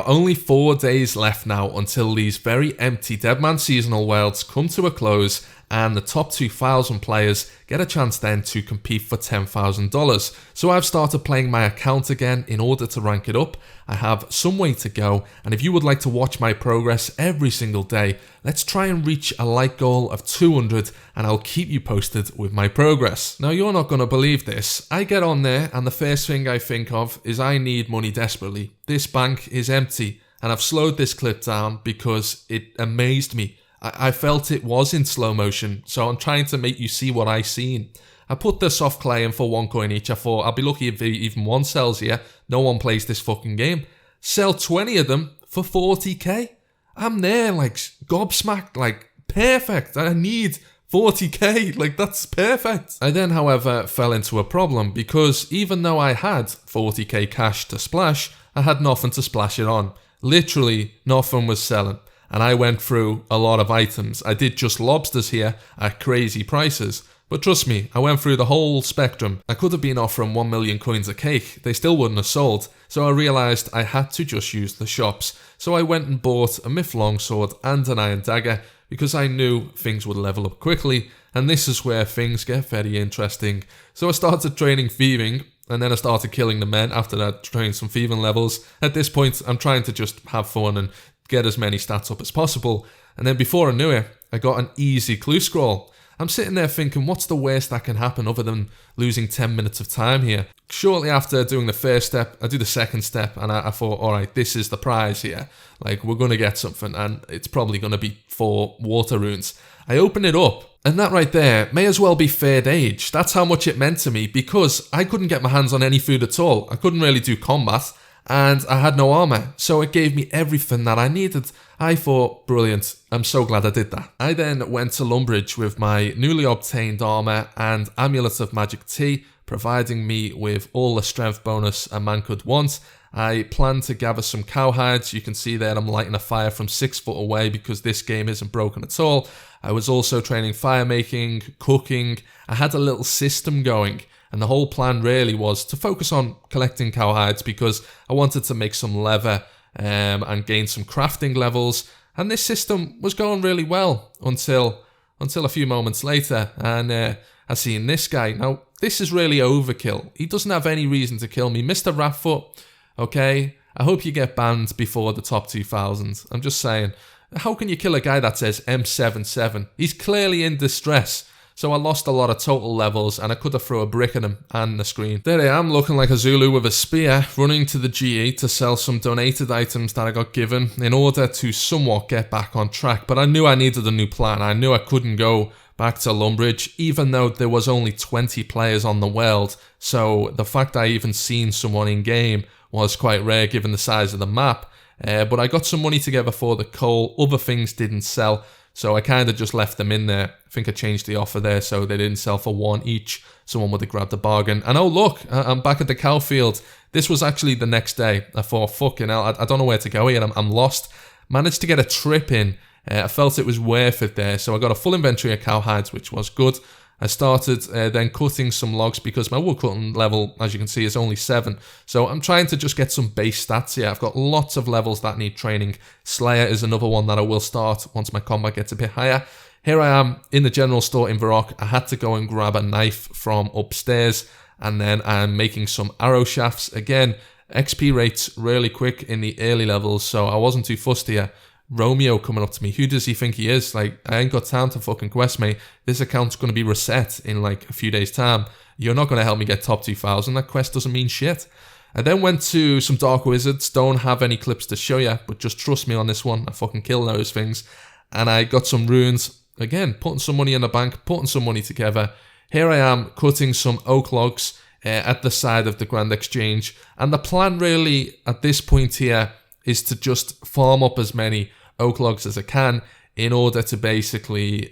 are only 4 days left now until these very empty Deadman seasonal worlds come to a close, and the top 2,000 players get a chance then to compete for $10,000. So I've started playing my account again in order to rank it up. I have some way to go, and if you would like to watch my progress every single day, let's try and reach a like goal of 200, and I'll keep you posted with my progress. Now, you're not going to believe this. I get on there and the first thing I think of is I need money desperately. This bank is empty, and I've slowed this clip down because it amazed me. I felt it was in slow motion, so I'm trying to make you see what I seen. I put the soft clay in for 1 coin each. I thought I'll be lucky if even one sells here. No one plays this fucking game. Sell 20 of them for 40k. I'm there like gobsmacked, like perfect. I need 40k, like that's perfect. I then, however, fell into a problem because even though I had 40k cash to splash, I had nothing to splash it on. Literally nothing was selling. And I went through a lot of items. I did just lobsters here at crazy prices. But trust me, I went through the whole spectrum. I could have been offering 1 million coins a cake. They still wouldn't have sold. So I realised I had to just use the shops. So I went and bought a myth longsword and an iron dagger because I knew things would level up quickly. And this is where things get very interesting. So I started training thieving. And then I started killing the men after I trained some thieving levels. At this point, I'm trying to just have fun and get as many stats up as possible. And then before I knew it, I got an easy clue scroll. I'm sitting there thinking, what's the worst that can happen other than losing 10 minutes of time here? Shortly after doing the first step, I do the second step, and I thought, all right, this is the prize here. Like, we're going to get something, and it's probably going to be 4 water runes. I open it up, and that right there may as well be third age. That's how much it meant to me, because I couldn't get my hands on any food at all. I couldn't really do combat. And I had no armor, so it gave me everything that I needed. I thought, brilliant, I'm so glad I did that. I then went to Lumbridge with my newly obtained armor and Amulet of Magic Tea, providing me with all the strength bonus a man could want. I planned to gather some cowhides. You can see there I'm lighting a fire from 6 foot away because this game isn't broken at all. I was also training firemaking, cooking. I had a little system going. And the whole plan really was to focus on collecting cowhides because I wanted to make some leather and gain some crafting levels. And this system was going really well until a few moments later. And I seen this guy. Now, this is really overkill. He doesn't have any reason to kill me. Mr. Ratfoot, okay? I hope you get banned before the top 2,000. I'm just saying. How can you kill a guy that says M77? He's clearly in distress. So I lost a lot of total levels and I could have thrown a brick at him and the screen. There I am looking like a Zulu with a spear, running to the GE to sell some donated items that I got given in order to somewhat get back on track. But I knew I needed a new plan. I knew I couldn't go back to Lumbridge even though there was only 20 players on the world. So the fact I even seen someone in game was quite rare given the size of the map. But I got some money together for the coal. Other things didn't sell. So I kind of just left them in there. I think I changed the offer there so they didn't sell for 1 each. Someone would have grabbed a bargain. And oh look, I'm back at the cow field. This was actually the next day. I thought, fucking hell, I don't know where to go here. I'm lost. Managed to get a trip in. I felt it was worth it there. So I got a full inventory of cowhides, which was good. I started then cutting some logs because my wood cutting level, as you can see, is only 7. So I'm trying to just get some base stats here. I've got lots of levels that need training. Slayer is another one that I will start once my combat gets a bit higher. Here I am in the general store in Varrock. I had to go and grab a knife from upstairs. And then I'm making some arrow shafts. Again, XP rates really quick in the early levels. So I wasn't too fussed here. Romeo coming up to me. Who does he think he is? Like, I ain't got time to fucking quest, mate. This account's going to be reset in like a few days' time. You're not going to help me get top 2,000. That quest doesn't mean shit. I then went to some Dark Wizards. Don't have any clips to show you, but just trust me on this one. I fucking kill those things. And I got some runes. Again, putting some money in the bank, putting some money together. Here I am cutting some oak logs at the side of the Grand Exchange. And the plan really at this point here is to just farm up as many oak logs as I can in order to basically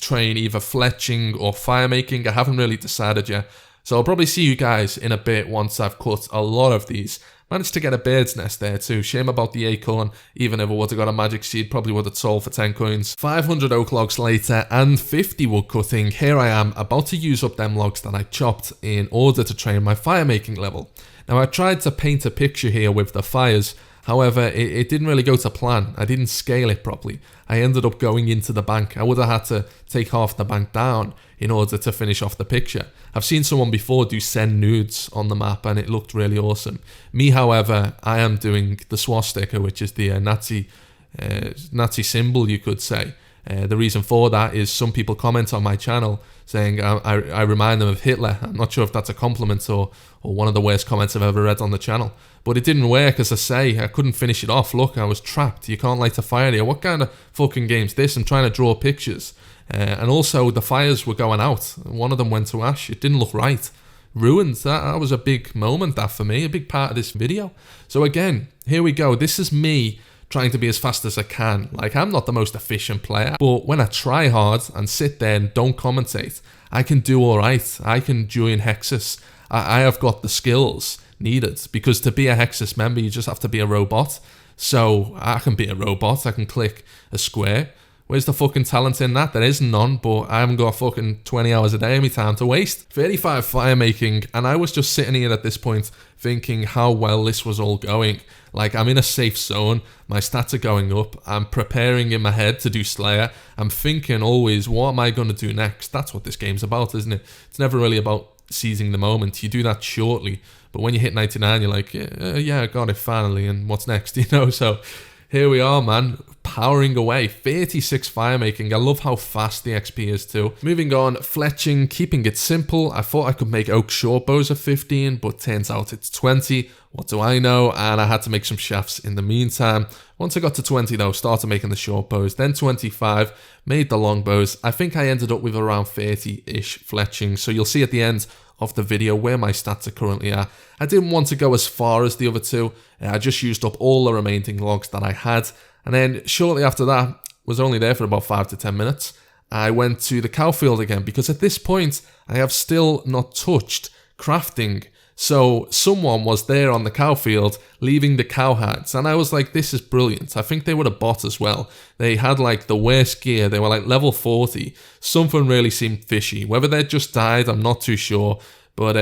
train either fletching or firemaking. I haven't really decided yet. So I'll probably see you guys in a bit once I've cut a lot of these. Managed to get a bird's nest there too. Shame about the acorn. Even if I would have got a magic seed, probably would have sold for 10 coins. 500 oak logs later and 50 wood cutting. Here I am about to use up them logs that I chopped in order to train my firemaking level. Now I tried to paint a picture here with the fires. However, it didn't really go to plan. I didn't scale it properly. I ended up going into the bank. I would have had to take half the bank down in order to finish off the picture. I've seen someone before do send nudes on the map and it looked really awesome. Me, however, I am doing the swastika, which is the Nazi symbol, you could say. The reason for that is some people comment on my channel saying I remind them of Hitler. I'm not sure if that's a compliment or one of the worst comments I've ever read on the channel. But it didn't work, as I say. I couldn't finish it off. Look, I was trapped. You can't light a fire here. What kind of fucking game's this? I'm trying to draw pictures. And also, the fires were going out. One of them went to ash. It didn't look right. Ruined. That was a big moment, that, for me. A big part of this video. So again, here we go. This is me trying to be as fast as I can. Like, I'm not the most efficient player, but when I try hard and sit there and don't commentate, I can do all right. I can join Hexus. I have got the skills needed, because to be a Hexus member, you just have to be a robot. So I can be a robot. I can click a square. Where's the fucking talent in that? There is none, but I haven't got fucking 20 hours a day of my time to waste. 35 firemaking, and I was just sitting here at this point thinking how well this was all going. Like, I'm in a safe zone, my stats are going up, I'm preparing in my head to do Slayer, I'm thinking always, what am I going to do next? That's what this game's about, isn't it? It's never really about seizing the moment. You do that shortly, but when you hit 99, you're like, yeah, I got it finally, and what's next, you know? So here we are, man, powering away. 36 firemaking. I love how fast the XP is too. Moving on, fletching, keeping it simple. I thought I could make oak short bows of 15, but turns out it's 20. What do I know? And I had to make some shafts in the meantime. Once I got to 20 though, started making the short bows, then 25, made the long bows. I think I ended up with around 30-ish fletching. So you'll see at the end of the video where my stats are currently at. I didn't want to go as far as the other two. I just used up all the remaining logs that I had. And then shortly after that, was only there for about 5 to 10 minutes, I went to the cow field again, because at this point, I have still not touched crafting. So someone was there on the cow field leaving the cow hats, and I was like, this is brilliant. I think they were a bot as well. They had like the worst gear. They were like level 40. Something really seemed fishy. Whether they just died, I'm not too sure, but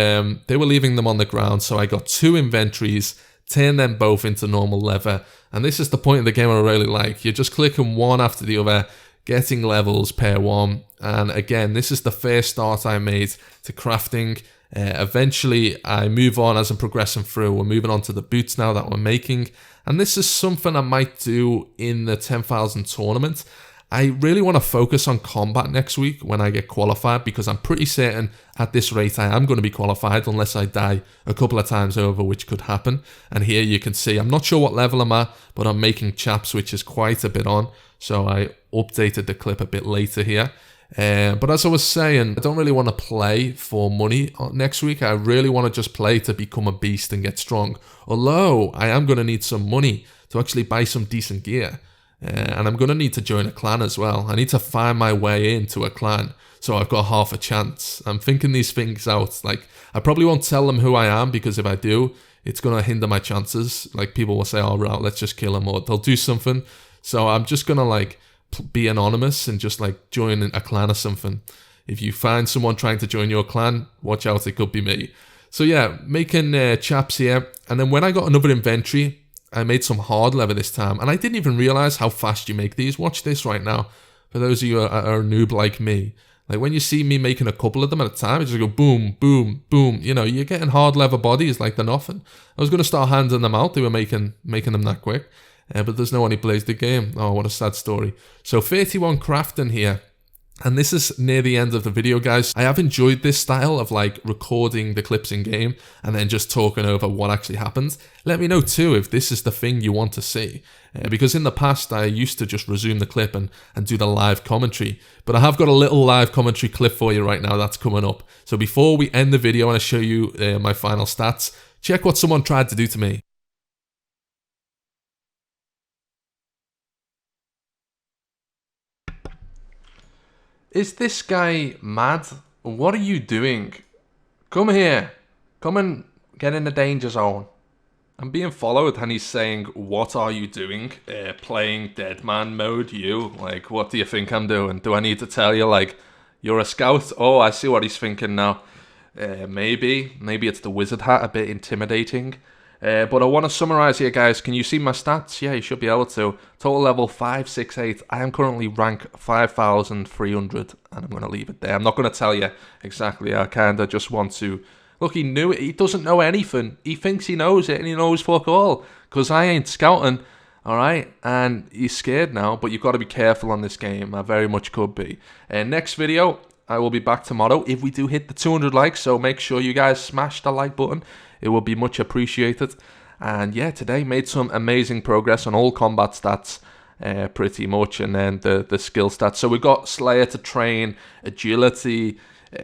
they were leaving them on the ground. So I got 2 inventories, turned them both into normal leather, and this is the point of the game I really like. You're just clicking one after the other, getting levels per one, and again, this is the first start I made to crafting. Eventually, I move on as I'm progressing through. We're moving on to the boots now that we're making, and this is something I might do in the 10,000 tournament. I really want to focus on combat next week when I get qualified, because I'm pretty certain at this rate I am going to be qualified unless I die a couple of times over, which could happen. And here you can see, I'm not sure what level I'm at, but I'm making chaps, which is quite a bit on. So I updated the clip a bit later here. But as I was saying, I don't really want to play for money next week. I really want to just play to become a beast and get strong. Although I am going to need some money to actually buy some decent gear. And I'm going to need to join a clan as well. I need to find my way into a clan, so I've got half a chance. I'm thinking these things out. Like, I probably won't tell them who I am, because if I do, it's going to hinder my chances. Like, people will say, oh, right, let's just kill him, or they'll do something. So I'm just going to, like, be anonymous and just, like, join a clan or something. If you find someone trying to join your clan, watch out, it could be me. So yeah, making chaps here. And then when I got another inventory, I made some hard leather this time, and I didn't even realize how fast you make these. Watch this right now. For those of you who are a noob like me, like when you see me making a couple of them at a time, it just go boom, boom, boom. You know, you're getting hard leather bodies like they're nothing. I was going to start handing them out. They were making them that quick, but there's no one who plays the game. Oh, what a sad story. So 31 crafting here. And this is near the end of the video, guys. I have enjoyed this style of like recording the clips in game and then just talking over what actually happens. Let me know too if this is the thing you want to see. Because in the past, I used to just resume the clip and do the live commentary. But I have got a little live commentary clip for you right now that's coming up. So before we end the video, I want to show you my final stats. Check what someone tried to do to me. Is this guy mad? What are you doing? Come here. Come and get in the danger zone. I'm being followed and he's saying, what are you doing? Playing Deadman mode, you? Like, what do you think I'm doing? Do I need to tell you, like, you're a scout? Oh, I see what he's thinking now. Maybe it's the wizard hat, a bit intimidating. But I want to summarize here, guys. Can you see my stats? Yeah, you should be able to. Total level 568. I am currently rank 5,300, and I'm going to leave it there. I'm not going to tell you exactly. I kind of just want to... Look, he knew it. He doesn't know anything. He thinks he knows it, and he knows fuck all. Because I ain't scouting, all right? And he's scared now, but you've got to be careful on this game. I very much could be. Next video, I will be back tomorrow if we do hit the 200 likes. So make sure you guys smash the like button. It will be much appreciated. And yeah, today made some amazing progress on all combat stats, pretty much, and then the skill stats. So we got Slayer to train, agility.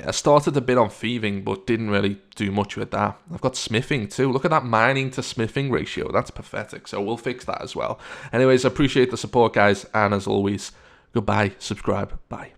I started a bit on thieving, but didn't really do much with that. I've got smithing too. Look at that mining to smithing ratio. That's pathetic. So we'll fix that as well. Anyways, I appreciate the support, guys. And as always, goodbye, subscribe, bye.